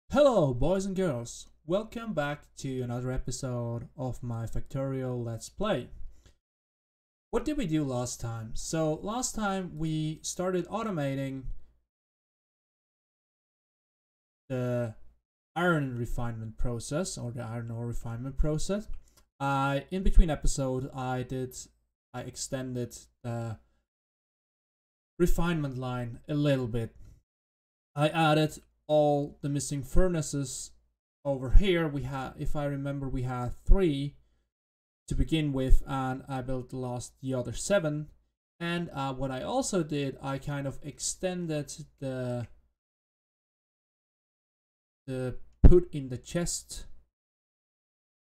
Hello boys and girls, welcome back to another episode of my Factorio Let's Play. What did we do last time? So last time we started automating the iron refinement process, or the iron ore refinement process. In between episodes I extended the refinement line a little bit. I added all the missing furnaces over here. We had, if I remember, we had 3 to begin with, and I built the other 7. And what I also did, I kind of extended the put in the chest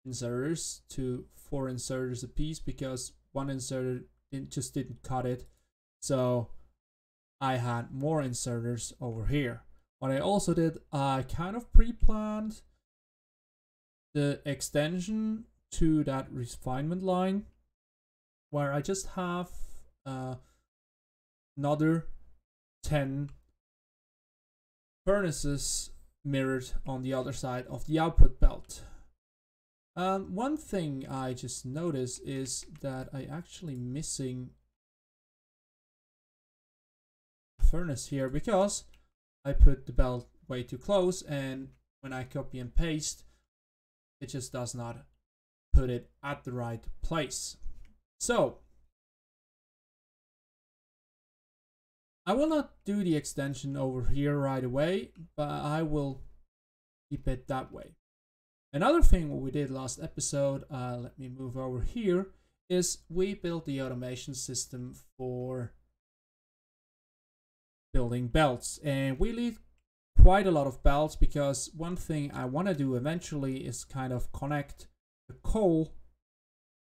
inserters to 4 inserters a piece, because one inserter just didn't cut it, so I had more inserters over here. What I also did, I kind of pre-planned the extension to that refinement line, where I just have another 10 furnaces mirrored on the other side of the output belt. One thing I just noticed is that I actually missing a furnace here, because I put the belt way too close, and when I copy and paste, it just does not put it at the right place. So I will not do the extension over here right away, but I will keep it that way. Another thing what we did last episode, let me move over here, is we built the automation system for building belts, and we leave quite a lot of belts, because one thing I want to do eventually is kind of connect the coal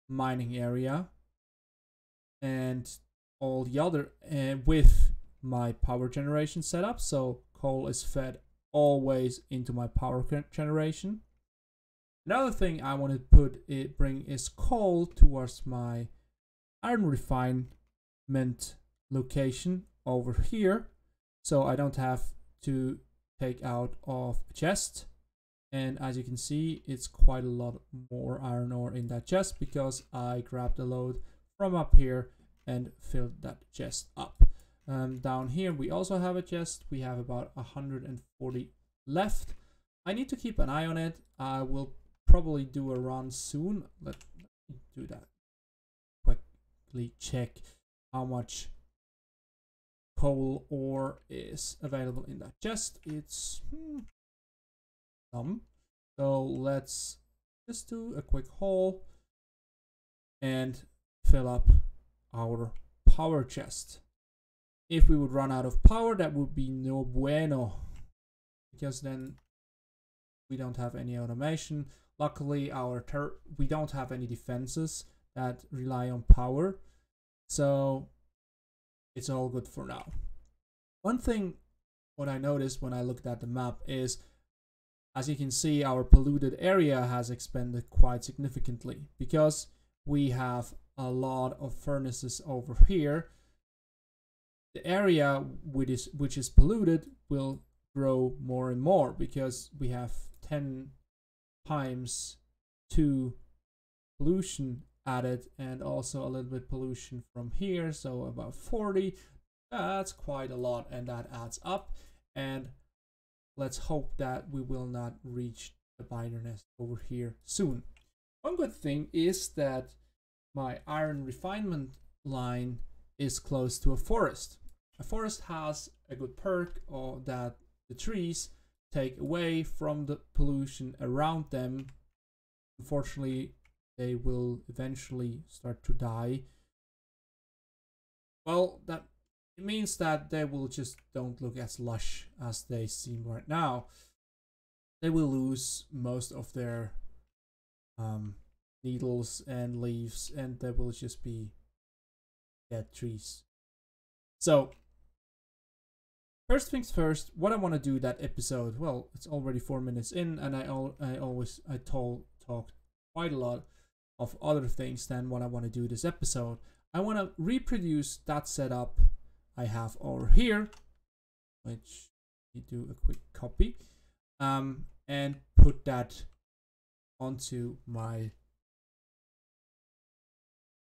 mining area and all the other with my power generation setup, so coal is fed always into my power generation. Another thing I want to bring is coal towards my iron refinement location over here, so I don't have to take out of a chest. And as you can see, it's quite a lot more iron ore in that chest, because I grabbed a load from up here and filled that chest up. Down here we also have a chest. We have about 140 left. I need to keep an eye on it. I will probably do a run soon. Let me do that. Quickly check how much coal ore is available in that chest. It's some. So let's just do a quick haul and fill up our power chest. If we would run out of power, that would be no bueno, because then we don't have any automation. Luckily, we don't have any defenses that rely on power, so it's all good for now. One thing what I noticed when I looked at the map is, as you can see, our polluted area has expanded quite significantly, because we have a lot of furnaces over here. The area which is polluted will grow more and more, because we have 10 times 2 pollution added, and also a little bit pollution from here, so about 40. That's quite a lot, and that adds up, and let's hope that we will not reach the binder nest over here soon. One good thing is that my iron refinement line is close to a forest. A forest has a good perk, or that the trees take away from the pollution around them. Unfortunately, they will eventually start to die. Well, that it means that they will just don't look as lush as they seem right now. They will lose most of their needles and leaves, and they will just be dead trees. So first things first, what I want to do that episode, well, it's already 4 minutes in, and I talked quite a lot of other things than what I want to do this episode. I want to reproduce that setup I have over here, which you do a quick copy. and put that onto my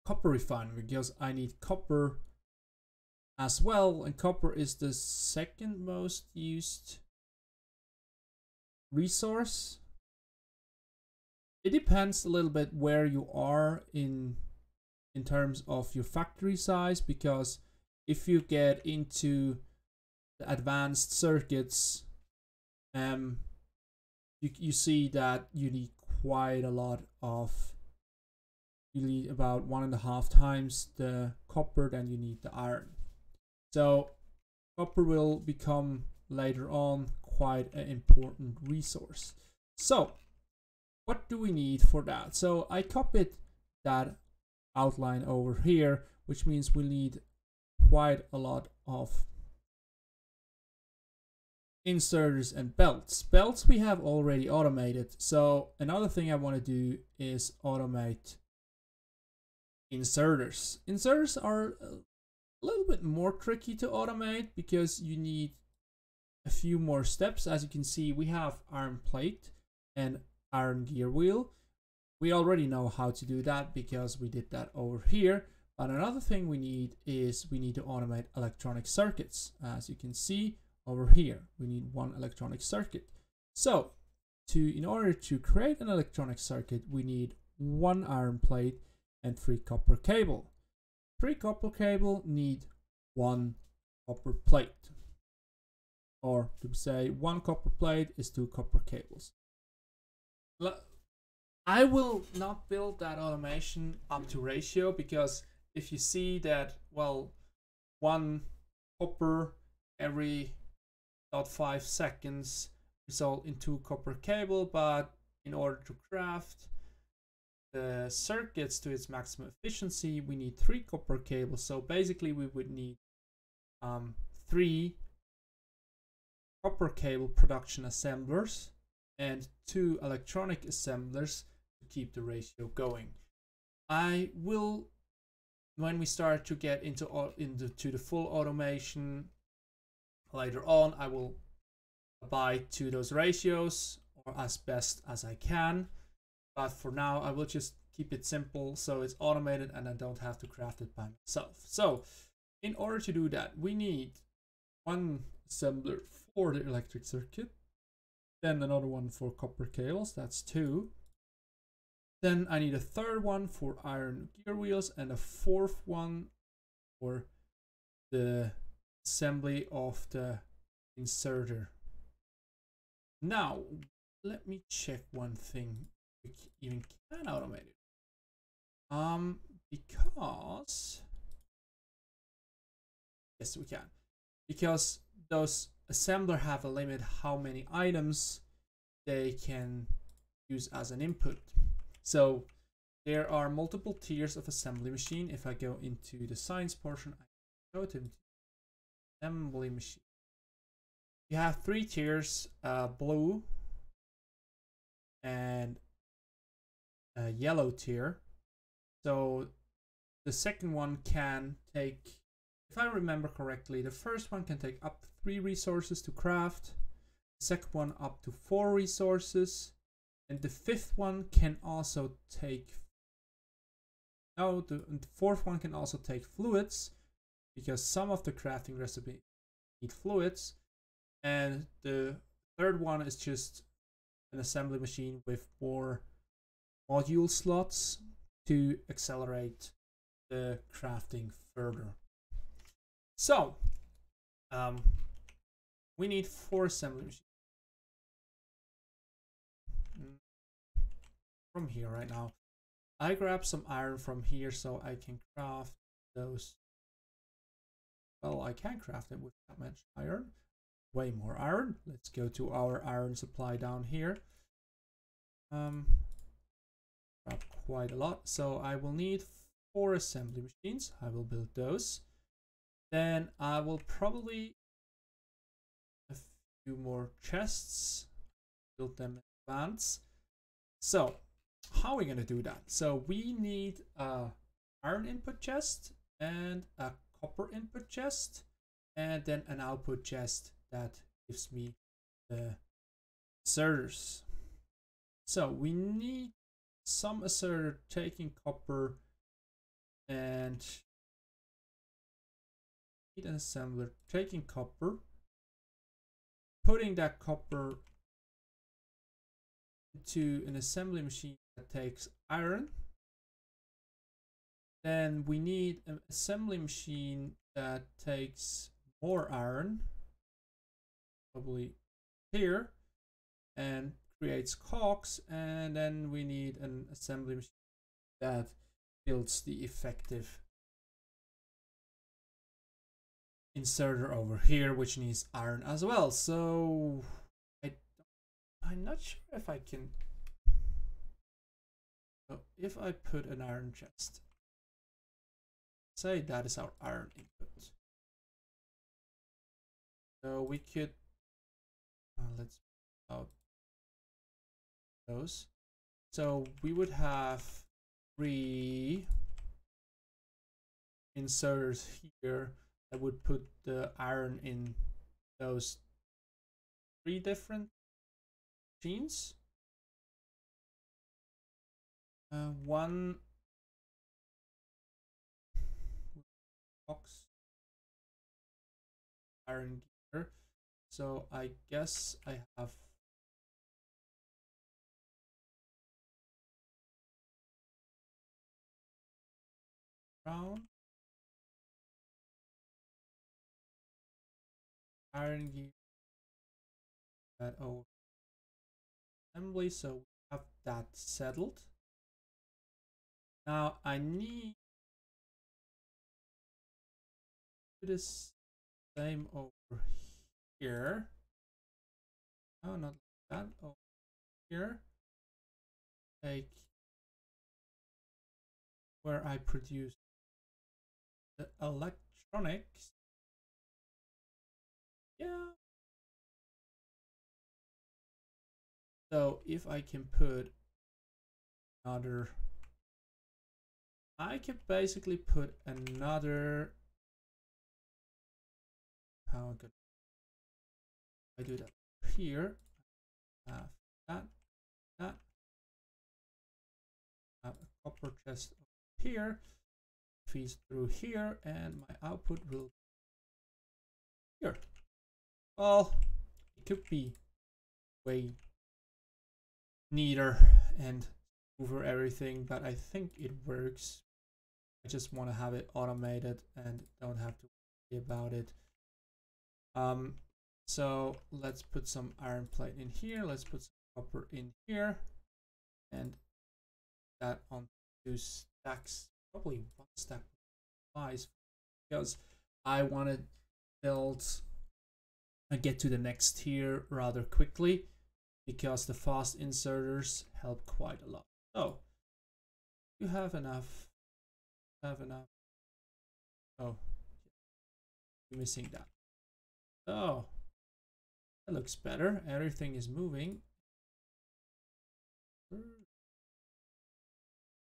copper refinery because I need copper as well, and copper is the second most used resource. It depends a little bit where you are in terms of your factory size, because if you get into the advanced circuits, you see that you need quite a lot of, you need about 1.5 times the copper than you need the iron. So copper will become later on quite an important resource. So what do we need for that? So I copied that outline over here, which means we need quite a lot of inserters and belts. Belts we have already automated. So another thing I want to do is automate inserters. Inserters are a little bit more tricky to automate because you need a few more steps. As you can see, we have iron plate and iron gear wheel. We already know how to do that because we did that over here. But another thing we need is we need to automate electronic circuits. As you can see over here, we need one electronic circuit. So in order to create an electronic circuit, we need one iron plate and 3 copper cable. 3 copper cable need 1 copper plate. Or to say 1 copper plate is 2 copper cables. I will not build that automation up to ratio, because if you see that, well, 1 copper every 0.5 seconds result in 2 copper cable, but in order to craft the circuits to its maximum efficiency, we need 3 copper cables. So basically we would need 3 copper cable production assemblers and 2 electronic assemblers to keep the ratio going. I will, when we start to get into the full automation later on, I will abide to those ratios or as best as I can. But for now, I will just keep it simple so it's automated and I don't have to craft it by myself. So in order to do that, we need 1 assembler for the electric circuit, then another one for copper cables, that's 2. Then I need a 3rd one for iron gear wheels and a 4th one for the assembly of the inserter. Now, let me check one thing. We even can automate it. Because yes, we can. Because those assembler have a limit how many items they can use as an input. So there are multiple tiers of assembly machine. If I go into the science portion, I go to assembly machine. You have 3 tiers, blue and a yellow tier. So the second one can take, if I remember correctly, the first one can take up to 3 resources to craft, the second one up to 4 resources, and the 5th one can also take, the 4th one can also take fluids, because some of the crafting recipes need fluids, and the 3rd one is just an assembly machine with more module slots to accelerate the crafting further. So we need 4 assembly machines from here right now. I grab some iron from here so I can craft those. Well, I can craft them with that much iron. Way more iron. Let's go to our iron supply down here. Grab quite a lot. So I will need 4 assembly machines. I will build those. Then I will probably a few more chests. Build them in advance. So how are we going to do that? So we need a iron input chest and a copper input chest, and then an output chest that gives me the inserters. So we need some inserter taking copper and need an assembler taking copper, putting that copper into an assembly machine that takes iron. Then we need an assembly machine that takes more iron, probably here, and creates cogs. And then we need an assembly machine that builds the effective inserter over here, which needs iron as well. So I'm not sure if I can. So if I put an iron chest, say that is our iron input. So we could let's out those. So we would have 3 inserters here that would put the iron in those 3 different machines. One box iron gear. So I guess I have brown iron gear that over assembly. So we have that settled. Now I need this same over here. No, not like that. Over here. Take where I produce the electronics. Yeah. So if I can put another, I can basically put another. How good? I do that here. Have that. Have a copper chest here. Feeds through here, and my output will be here. Well, it could be way neater and over everything, but I think it works. I just want to have it automated and don't have to worry about it. So let's put some iron plate in here. Let's put some copper in here, and that on 2 stacks. Probably 1 stack suffice, because I want to build and get to the next tier rather quickly, because the fast inserters help quite a lot. So you have enough. Oh, you're missing that. Oh, that looks better. Everything is moving.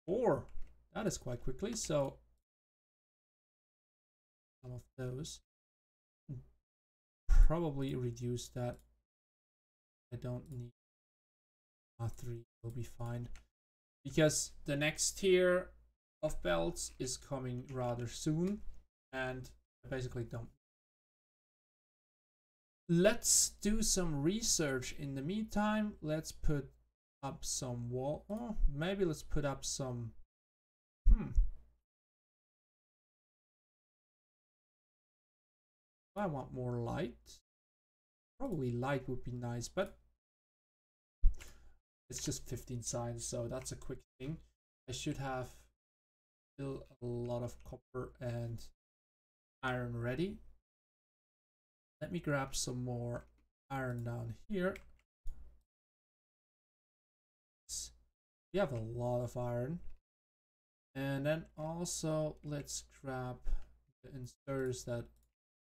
4. That is quite quickly. So some of those probably reduce that. I don't need 3 will be fine, because the next tier of belts is coming rather soon, and I basically don't. Let's do some research in the meantime. Let's put up some wall. Oh, maybe let's put up some. I want more light. Probably light would be nice, but it's just 15 signs, so that's a quick thing. I should have still a lot of copper and iron ready. Let me grab some more iron down here. We have a lot of iron. And then also let's grab the inserters that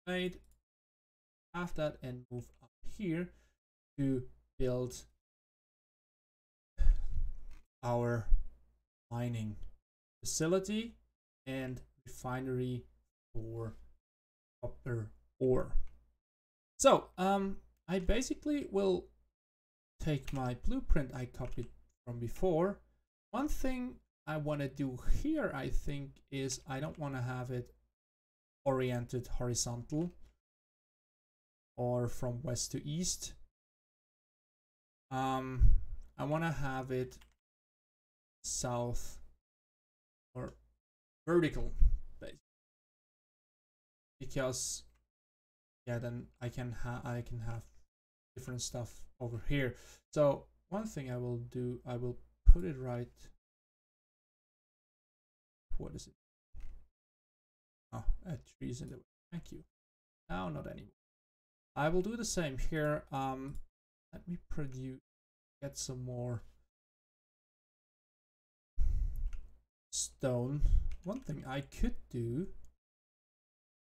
made, have that, and move up here to build our mining facility and refinery for copper ore. So I basically will take my blueprint I copied from before. One thing I want to do here, I think, is I don't want to have it oriented horizontal or from west to east. I want to have it south or vertical, because yeah, then I can have different stuff over here. So one thing I will do, I will put it right. What is it? Oh, a tree's in the way. Thank you. Now not anymore. I will do the same here. Let me get some more stone. One thing I could do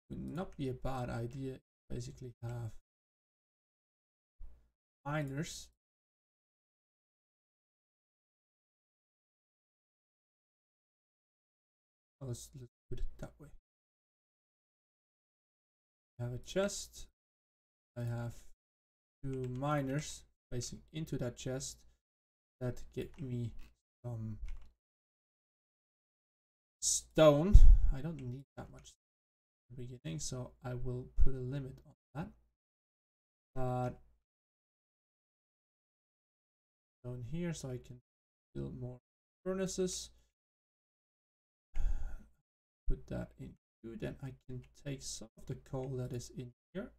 would not be a bad idea. Basically have miners. Let's put it that way. I have a chest. I have 2 miners placing into that chest that get me some stone. I don't need that much in the beginning, so I will put a limit on that. But down here, so I can build more furnaces. Put that in too. Then I can take some of the coal that is in here,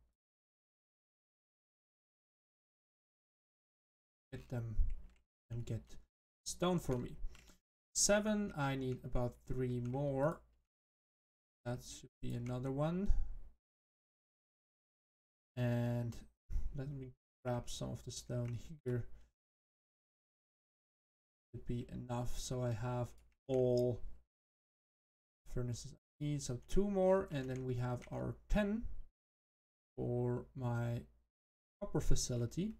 get them, and get stone for me. 7. I need about 3 more. That should be another one. And let me grab some of the stone here. Would be enough, so I have all furnaces I need. So 2 more, and then we have our 10 for my copper facility.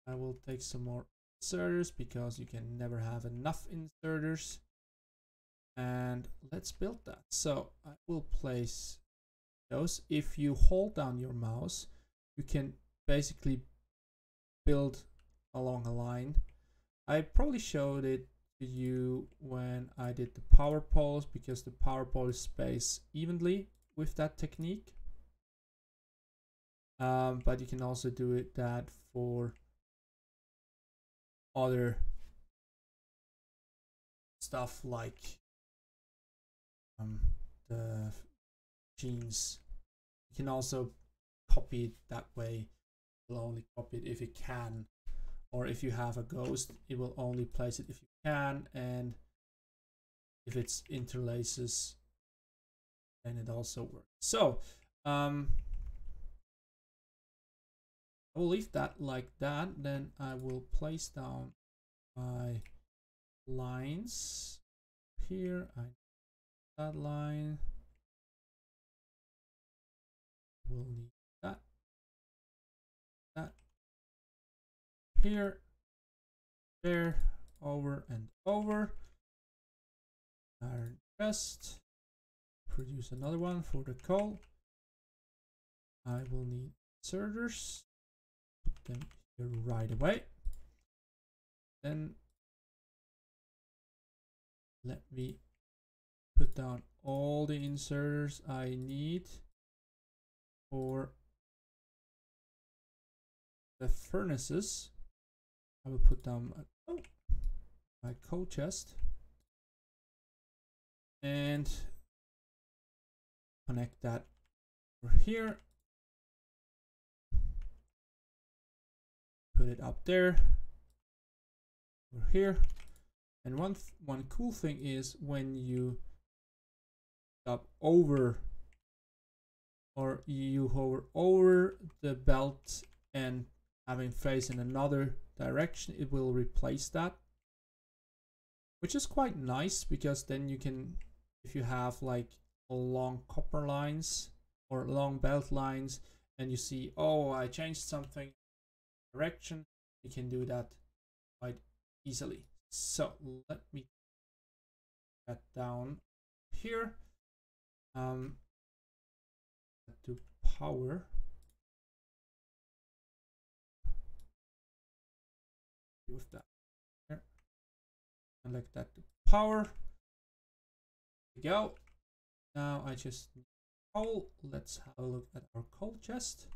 I will take some more inserters because you can never have enough inserters. And let's build that. So I will place those. If you hold down your mouse, you can basically build along a line. I probably showed it to you when I did the power poles, because the power poles space evenly with that technique. But you can also do that for other stuff like the machines. You can also copy it that way. It will only copy it if it can, or if you have a ghost, it will only place it if you can, and if it's interlaces, then it also works. So I will leave that like that. Then I will place down my lines here. That line will need that here, there, over and over. Iron chest. Produce another one for the coal. I will need inserters. Put them here right away. Then let me put down all the inserters I need for the furnaces. I will put down my coal chest and connect that over here. Put it up there, over here. And one cool thing is when you stop over, or you hover over the belt and having face in another direction, it will replace that, which is quite nice, because then you can, if you have like long copper lines or long belt lines and you see, oh, I changed something direction, you can do that quite easily. So let me get down here to power. with that here. And like that to power. There we go. Now I just need coal. Let's have a look at our coal chest.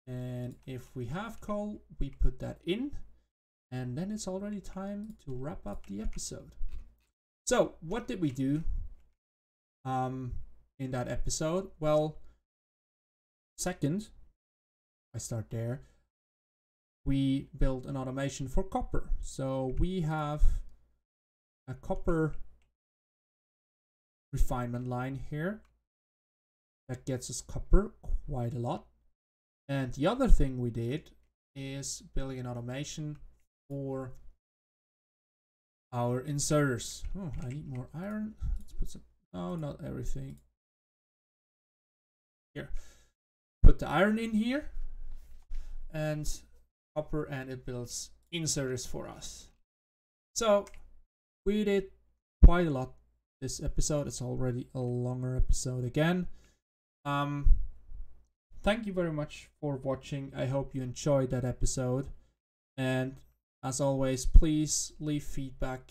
And if we have coal, we put that in. And then it's already time to wrap up the episode. So what did we do in that episode? Well, second, I start there. We built an automation for copper. So we have a copper refinement line here that gets us copper quite a lot. And the other thing we did is building an automation for our inserters. Oh, I need more iron. Let's put some, no, not everything. Here, put the iron in here and copper, and it builds inserters for us. So we did quite a lot this episode. It's already a longer episode again. Thank you very much for watching. I hope you enjoyed that episode. And as always, please leave feedback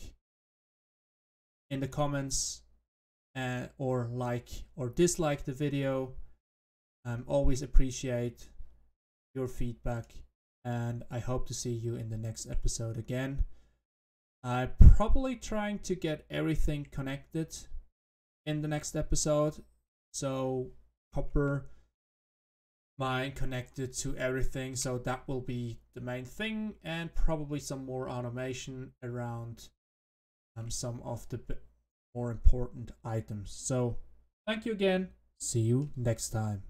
in the comments or like or dislike the video. Always appreciate your feedback, and I hope to see you in the next episode again. I'm probably trying to get everything connected in the next episode. So copper mine connected to everything, so that will be the main thing, and probably some more automation around some of the more important items. So thank you again. See you next time.